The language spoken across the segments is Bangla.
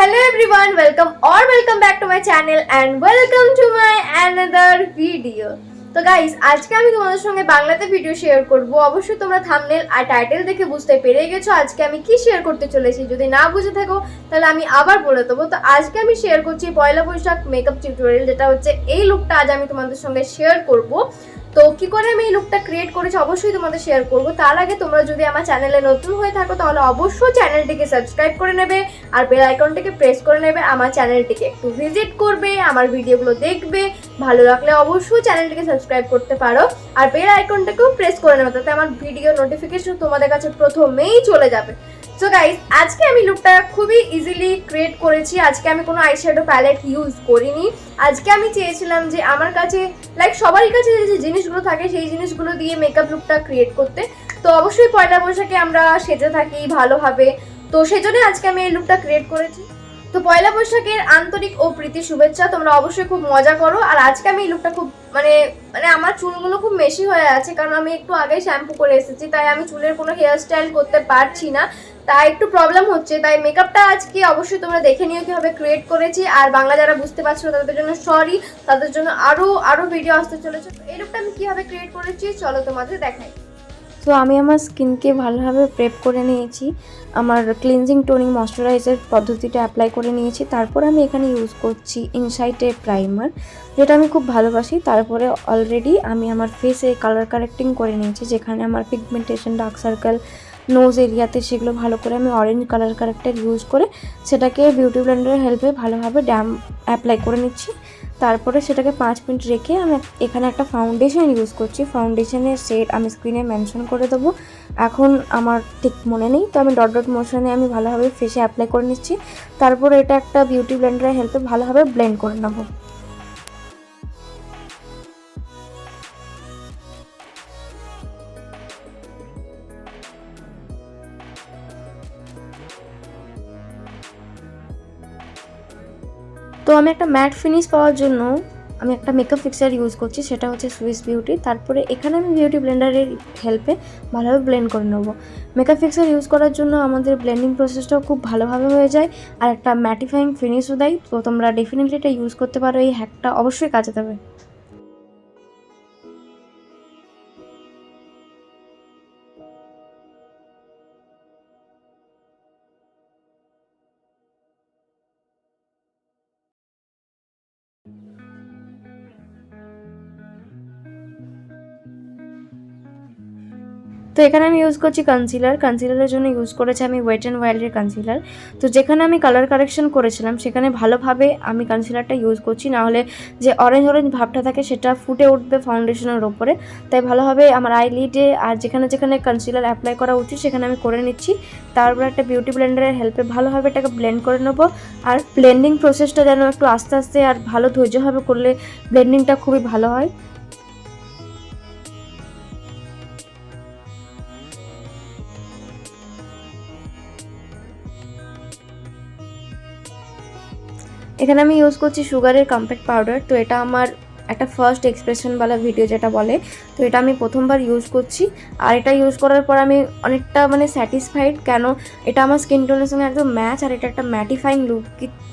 hello everyone, welcome back to my channel and welcome to my another video. তো গাইস, আজকে আমি তোমাদের সঙ্গে বাংলাতে ভিডিও শেয়ার করব। অবশ্যই তোমরা থাম্বনেল আর টাইটেল দেখে বুঝতে পেরে গেছো আজকে আমি কি শেয়ার করতে চলেছি। যদি না বুঝে থাকো তাহলে আমি আবার বলে দেবো। তো আজকে আমি শেয়ার করছি পয়লা বৈশাখ মেকআপ টিউটোরিয়াল, যেটা হচ্ছে এই লুকটা আজ আমি তোমাদের সঙ্গে শেয়ার করব। তো কি করে আমি এই লুকটা ক্রিয়েট করেছি অবশ্যই তোমাদের শেয়ার করব। তার আগে তোমরা যদি আমার চ্যানেলে নতুন হয়ে থাকো তাহলে অবশ্যই চ্যানেলটিকে সাবস্ক্রাইব করে নেবে আর বেল আইকনটিকে প্রেস করে নেবে। আমার চ্যানেলটিকে একটু ভিজিট করবে, আমার ভিডিওগুলো দেখবে, ভালো লাগলে অবশ্যই চ্যানেলটিকে সাবস্ক্রাইব করতে পারো আর বেল আইকনটাকেও প্রেস করে নেবে, তাতে আমার ভিডিও নোটিফিকেশন তোমাদের কাছে প্রথমেই চলে যাবে। সো গাইস, আজকে আমি লুকটা খুবই ইজিলি ক্রিয়েট করেছি। আজকে আমি কোনো আইশ্যাডো প্যালেট ইউজ করিনি। আজকে আমি চেয়েছিলাম যে আমার কাছে সবারই কাছে যে জিনিসগুলো থাকে সেই জিনিসগুলো দিয়ে মেকআপ লুকটা ক্রিয়েট করতে। তো অবশ্যই পয়লা বৈশাখে আমরা সেজে থাকি ভালোভাবে, তো সেজন্য আজকে আমি এই লুকটা ক্রিয়েট করেছি। তো পয়লা বৈশাখের আন্তরিক ও প্রীতি শুভেচ্ছা। তোমরা অবশ্যই খুব মজা করো। আর আজকে আমি এই লুকটা খুব মানে আমার চুলগুলো খুব মেশি হয়ে আছে, কারণ আমি একটু আগেই শ্যাম্পু করে এসেছি, তাই আমি চুলের কোনো হেয়ার স্টাইল করতে পারছি না, তাই একটু প্রবলেম হচ্ছে। তাই মেকআপটা আজকে অবশ্যই তোমরা দেখে নিও কিভাবে ক্রিয়েট করেছি। আর বাংলা যারা বুঝতে পারছো তাদের জন্য সরি, তাদের জন্য আরো ভিডিও আসতে চলেছে। তো এই লুকটা আমি কিভাবে ক্রিয়েট করেছি চলো তোমাদের দেখাই। তো আমি আমার স্কিনকে ভালোভাবে প্রেপ করে নিয়েছি, আমার ক্লিনজিং টোনিং ময়শ্চারাইজার পদ্ধতিটা অ্যাপ্লাই করে নিয়েছি। তারপর আমি এখানে ইউজ করছি ইনশাইটের প্রাইমার, যেটা আমি খুব ভালোবাসি। তারপরে অলরেডি আমি আমার ফেসে কালার কারেক্টিং করে নিয়েছি, যেখানে আমার পিগমেন্টেশন, ডার্ক সার্কেল, নোজ এরিয়াতে সেগুলো ভালো করে আমি অরেঞ্জ কালার কারেক্টার ইউজ করে সেটাকে বিউটি ব্লেন্ডারের হেল্পে ভালোভাবে অ্যাপ্লাই করে নিচ্ছি। তারপরে সেটাকে 5 মিনিট রেখে আমি এখানে একটা ফাউন্ডেশন ইউজ করছি। ফাউন্ডেশনের শেড আমি স্ক্রিনে মেনশন করে দেবো, এখন আমার ঠিক মনে নেই। তো আমি ডট মোশনে আমি ভালোভাবে ফেসে অ্যাপ্লাই করে নিচ্ছি। তারপরে এটা একটা বিউটি ব্লেন্ডারের হেল্পে ভালোভাবে ব্লেন্ড করে নেবো। তো আমি একটা ম্যাট ফিনিশ পাওয়ার জন্য আমি একটা মেকআপ ফিক্সার ইউজ করছি, সেটা হচ্ছে সুইস বিউটি। তারপরে এখানে আমি বিউটি ব্লেন্ডারের হেল্পে ভালোভাবে ব্লেন্ড করে নেবো। মেকআপ ফিক্সার ইউজ করার জন্য আমাদের ব্লেন্ডিং প্রসেসটাও খুব ভালোভাবে হয়ে যায় আর একটা ম্যাটিফাইং ফিনিশও দেয়। তো তোমরা ডেফিনেটলি এটা ইউজ করতে পারো, এই হ্যাকটা অবশ্যই কাজে দেবে। তো এখানে আমি ইউজ করছি কনসিলারের জন্য ইউজ করেছি আমি ওয়েট অ্যান্ড ওয়াইল্ডের কনসিলার। তো যেখানে আমি কালার কারেকশন করেছিলাম সেখানে ভালোভাবে আমি কনসিলারটা ইউজ করছি, নাহলে যে অরেঞ্জ ভাবটা থাকে সেটা ফুটে উঠবে ফাউন্ডেশনের ওপরে। তাই ভালোভাবে আমার আইলিডে আর যেখানে যেখানে কনসিলার অ্যাপ্লাই করা উচিত সেখানে আমি করে নিচ্ছি। তারপর একটা বিউটি ব্লেন্ডারের হেল্পে ভালোভাবে এটাকে ব্লেন্ড করে নেবো। আর ব্লেন্ডিং প্রসেসটা যেন একটু আস্তে আস্তে আর ভালো ধৈর্যভাবে করলে ব্লেন্ডিংটা খুবই ভালো হয়। এখানে আমি ইউজ করছি সুগারের কম্প্যাক্ট পাউডার। তো এটা আমার একটা ফার্স্ট এক্সপ্রেশনওয়ালা ভিডিও যেটা বলে, তো এটা আমি প্রথমবার ইউজ করছি। আর এটা ইউজ করার পর আমি অনেকটা স্যাটিসফাইড, কেন এটা আমার স্কিন টোনের সঙ্গে একদম ম্যাচ আর এটা একটা ম্যাটিফাইং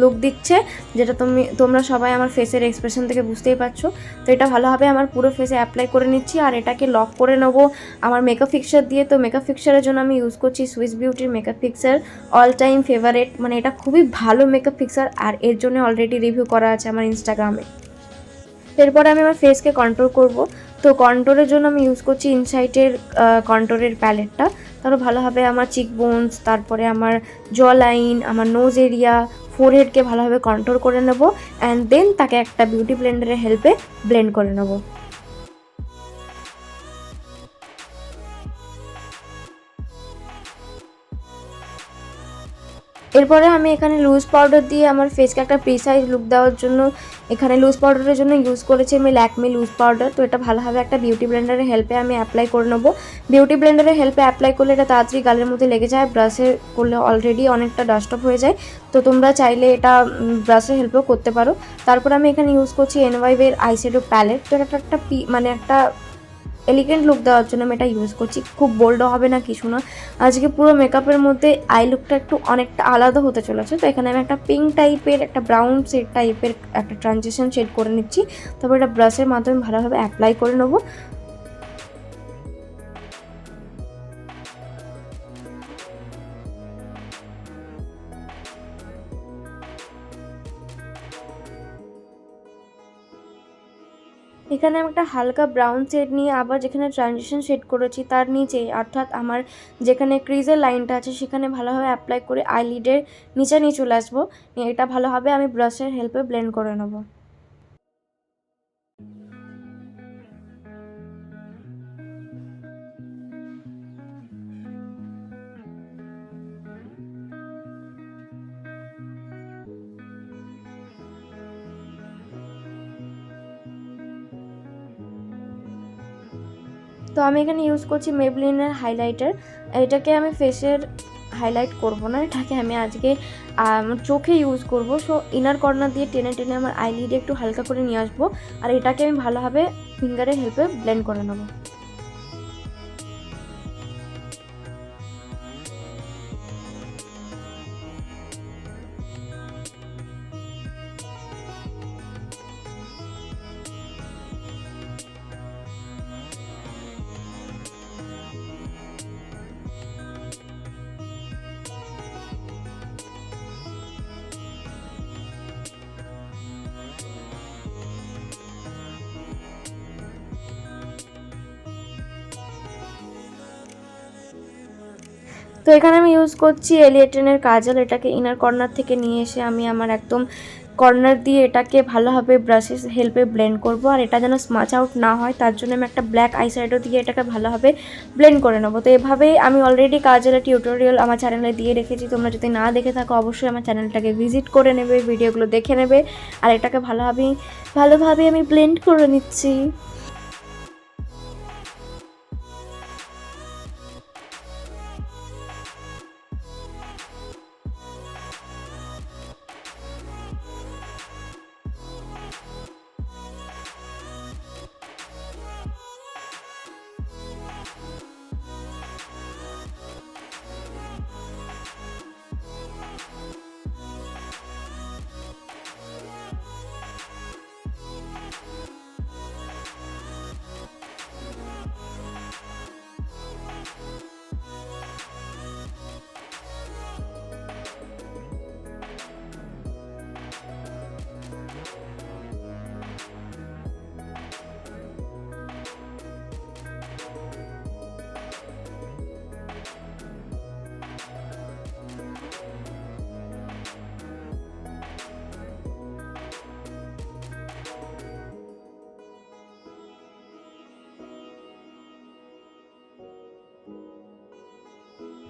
লুক দিচ্ছে, যেটা তোমরা সবাই আমার ফেসের এক্সপ্রেশন থেকে বুঝতেই পারছো। তো এটা ভালোভাবে আমার পুরো ফেসে অ্যাপ্লাই করে নিচ্ছি আর এটাকে লক করে নেবো আমার মেকআপ ফিক্সার দিয়ে। তো মেকআপ ফিক্সারের জন্য আমি ইউজ করছি সুইস বিউটির makeup fixer, all time favourite, এটা খুবই ভালো মেকআপ ফিক্সার আর এর জন্য অলরেডি রিভিউ করা আছে আমার ইনস্টাগ্রামে। এরপরে আমি আমার ফেসকে কন্ট্রোল করব। তো কন্ট্রোলের জন্য আমি ইউজ করছি ইনসাইটের কন্ট্রোলের প্যালেটটা। তারপর ভালোভাবে আমার চিক বোনস, তারপরে আমার জ লাইন, আমার নোজ এরিয়া, ফোরহেডকে ভালোভাবে কন্ট্রোল করে নেব অ্যান্ড দেন তাকে একটা বিউটি ব্লেন্ডারের হেল্পে ব্লেন্ড করে নেব। এরপরে আমি এখানে লুজ পাউডার দিয়ে আমার ফেসকে একটা প্রিসাইজ লুক দেওয়ার জন্য এখানে লুজ পাউডারের জন্য ইউজ করেছি আমি ল্যাকমি লুজ পাউডার। তো এটা ভালোভাবে একটা বিউটি ব্লেন্ডারের হেল্পে আমি অ্যাপ্লাই করে নেবো। বিউটি ব্লেন্ডারের হেল্পে অ্যাপ্লাই করলে এটা তাড়াতাড়ি গালের মধ্যে লেগে যায়, ব্রাশে করলে অলরেডি অনেকটা ডাস্ট অফ হয়ে যায়। তো তোমরা চাইলে এটা ব্রাশের হেল্পেও করতে পারো। তারপর আমি এখানে ইউজ করছি এনওয়াইভের আইশ্যাডো প্যালেট। তো এটা একটা একটা এলিগেন্ট লুক দেওয়ার জন্য আমি এটা ইউজ করছি। খুব বোল্ডও হবে না, কিছু না। আজকে পুরো মেকআপের মধ্যে আই লুকটা একটু অনেকটা আলাদা হতে চলেছে। তো এখানে আমি একটা পিঙ্ক টাইপের, একটা ব্রাউন শেড টাইপের একটা ট্রানজিশন শেড করে নিচ্ছি। তারপর এটা ব্রাশের মাধ্যমে ভালোভাবে অ্যাপ্লাই করে নেবো। এখানে আমি একটা হালকা ব্রাউন শেড নিয়ে আবার যেখানে ট্রানজিশন শেড করেছি তার নিচে, অর্থাৎ আমার যেখানে ক্রিজের লাইনটা আছে সেখানে ভালোভাবে অ্যাপ্লাই করে আইলিডের নিচে নিয়ে চলে আসবো। এটা ভালোভাবে আমি ব্রাশের হেল্পে ব্লেন্ড করে নেবো। তো আমি এখানে ইউজ করছি মেবলিনের হাইলাইটার। এটাকে আমি ফেসের হাইলাইট করব না, এটাকে আমি আজকে চোখে ইউজ করব। সো ইনার কর্নার দিয়ে টেনে টেনে আমার আইলিডে একটু হালকা করে নিয়ে আসবো, আর এটাকে আমি ভালোভাবে ফিঙ্গারের হেল্পে ব্লেন্ড করে নেবো। তো এখানে আমি ইউজ করছি এলিয়েটেনের কাজল। এটাকে ইনার কর্নার থেকে নিয়ে এসে আমি আমার একদম কর্নার দিয়ে এটাকে ভালোভাবে ব্রাশের হেল্পে ব্লেন্ড করব। আর এটা যেন স্মাচ আউট না হয় তার জন্য আমি একটা ব্ল্যাক আইশ্যাডো দিয়ে এটাকে ভালোভাবে ব্লেন্ড করে নেবো। তো এভাবেই আমি অলরেডি কাজলের টিউটোরিয়াল আমার চ্যানেলে দিয়ে রেখেছি। তোমরা যদি না দেখে থাকো অবশ্যই আমার চ্যানেলটাকে ভিজিট করে নেবে, ভিডিওগুলো দেখে নেবে। আর এটাকে ভালোভাবে আমি ব্লেন্ড করে নিচ্ছি।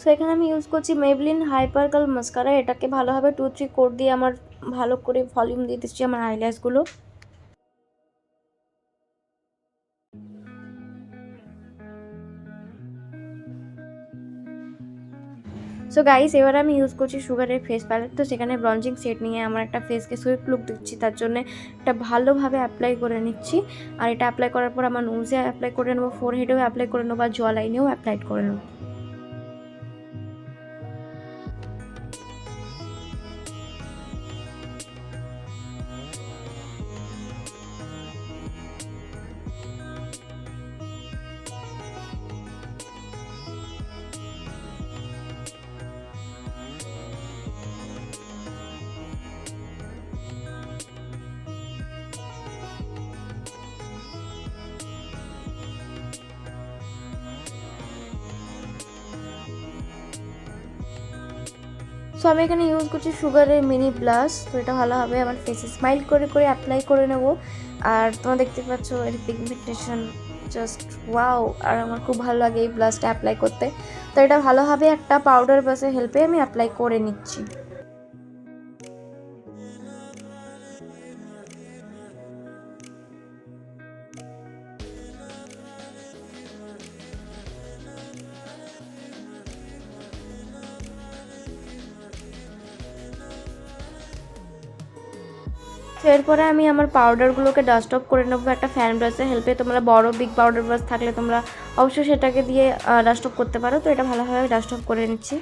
সো এখানে আমি ইউজ করছি মেবলিন হাইপার কার্ল মাস্কারা। এটাকে ভালোভাবে 2-3 কোট দিয়ে আমার ভালো করে ভলিউম দিয়ে দিচ্ছি আমার আইল্যাশগুলো। সো গাইস, এবার আমি ইউজ করছি সুগারের ফেস প্যালেট। তো সেখানে ব্রঞ্জিং সেট নিয়ে আমার একটা ফেসকে সুইপ লুক দিচ্ছি, তার জন্য এটা ভালোভাবে অ্যাপ্লাই করে নিচ্ছি। আর এটা অ্যাপ্লাই করার পর আমার নোজে অ্যাপ্লাই করে নেবো, ফোরহেডেও অ্যাপ্লাই করে নেবো, আর জ লাইনেও অ্যাপ্লাই করে নেবো। সো আমি এখানে ইউজ করছি সুগারের মিনি ব্লাশ। তো এটা ভালোভাবে আমার ফেসে স্মাইল করে করে অ্যাপ্লাই করে নেব। আর তোমরা দেখতে পাচ্ছ এর পিগমেন্টেশন জাস্ট ওয়াও। আর আমার খুব ভালো লাগে এই ব্লাশটা অ্যাপ্লাই করতে। তো এটা ভালোভাবে একটা পাউডার ব্রাশের হেল্পে আমি অ্যাপ্লাই করে নিচ্ছি। তো এরপরে আমি আমার পাউডারগুলোকে ডাস্ট অফ করে নেবো একটা ফ্যান ব্রাশের হেল্পে। তোমরা বড় বিগ পাউডার ব্রাশ থাকলে তোমরা অবশ্যই সেটাকে দিয়ে ডাস্ট অফ করতে পারো। তো এটা ভালোভাবে ডাস্ট অফ করে নিচ্ছি।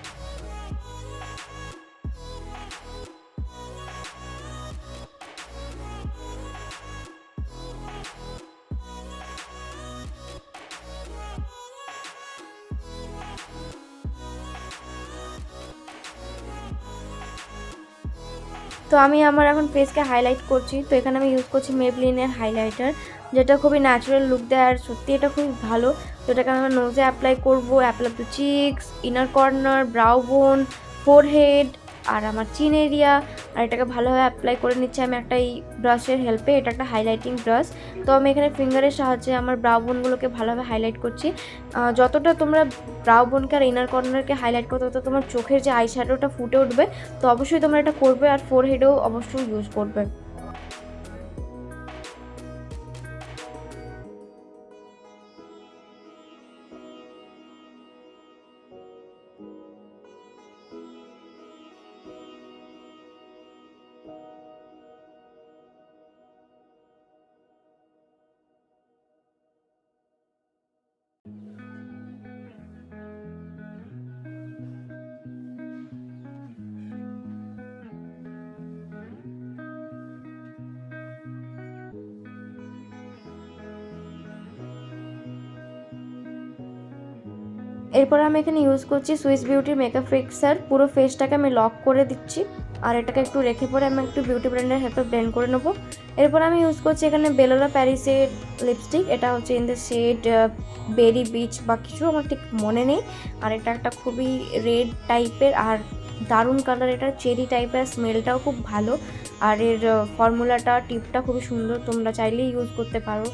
তো আমি আমার এখন ফেসকে হাইলাইট করছি। তো এখানে আমি ইউজ করছি মেবলিনের হাইলাইটার, যেটা খুবই ন্যাচারাল লুক দেয় আর সত্যি এটা খুবই ভালো। তো এটাকে আমি আমার নোজে অ্যাপ্লাই করবো, apply to cheeks, inner corner, brow bone, forehead আর আমার চিন এরিয়া। আর এটাকে ভালোভাবে অ্যাপ্লাই করে নিচ্ছি আমি একটা এই ব্রাশের হেল্পে। এটা একটা হাইলাইটিং ব্রাশ। তো আমি এখানে ফিঙ্গারের সাহায্যে আমার ব্রাউ বোনগুলোকে ভালোভাবে হাইলাইট করছি। যতটা তোমরা ব্রাউ বোনকে আর ইনার কর্নারকে হাইলাইট করতে তত তোমার চোখের যে আই শ্যাডোটা ফুটে উঠবে। তো অবশ্যই তোমরা এটা করবে আর ফোরহেডেও অবশ্যই ইউজ করবে। এরপর আমি এখানে ইউজ করছি সুইস বিউটির মেকআপ ফিক্সার। পুরো ফেসটাকে আমি লক করে দিচ্ছি আর এটাকে একটু রেখে পরে আমি একটু বিউটি ব্লেন্ডের হেল্পে ব্লেন্ড করে নেবো। এরপর আমি ইউজ করছি এখানে বেলোরা প্যারিসের লিপস্টিক। এটা হচ্ছে in the shade berry beach বা কিছু, আমার ঠিক মনে নেই। আর এটা একটা খুবই রেড টাইপের আর দারুণ কালার। এটা চেরি টাইপের, স্মেলটাও খুব ভালো। আর এর ফর্মুলাটা টিপটা খুবই সুন্দর, তোমরা চাইলেই ইউজ করতে পারো।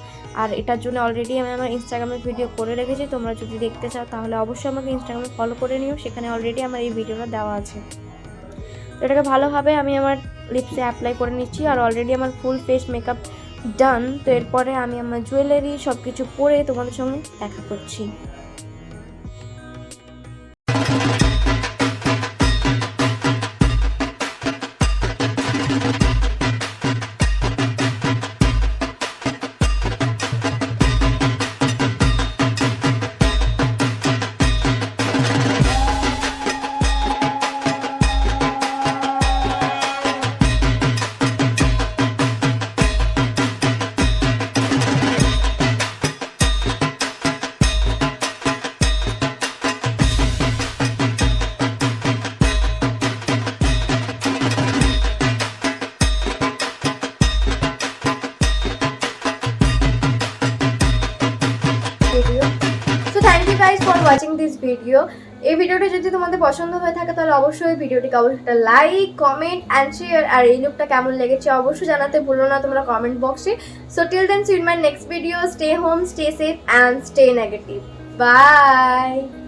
আর এটার জন্য অলরেডি আমি আমার ইনস্টাগ্রামে ভিডিও করে রেখেছি, তোমরা যদি দেখতে চাও তাহলে অবশ্যই আমাকে ইনস্টাগ্রামে ফলো করে নিও, সেখানে অলরেডি আমার এই ভিডিওটা দেওয়া আছে। তো এটাকে ভালোভাবে আমি আমার লিপসে অ্যাপ্লাই করে নিচ্ছি আর অলরেডি আমার ফুল ফেস মেকআপ ডান। তো এরপরে আমি আমার জুয়েলারি সব কিছু পরে তোমাদের সঙ্গে দেখা করছি। guys for watching this video. এই ভিডিওটা যদি তোমাদের পছন্দ হয়ে থাকে তাহলে অবশ্যই ভিডিওটিকে অবশ্যই একটা লাইক, কমেন্ট এন্ড শেয়ার। আর এই লুকটা কেমন লেগেছে অবশ্যই জানাতে ভুলো না তোমরা কমেন্ট বক্সে। So till then, see you in my next video. Stay home, stay safe and stay negative. Bye.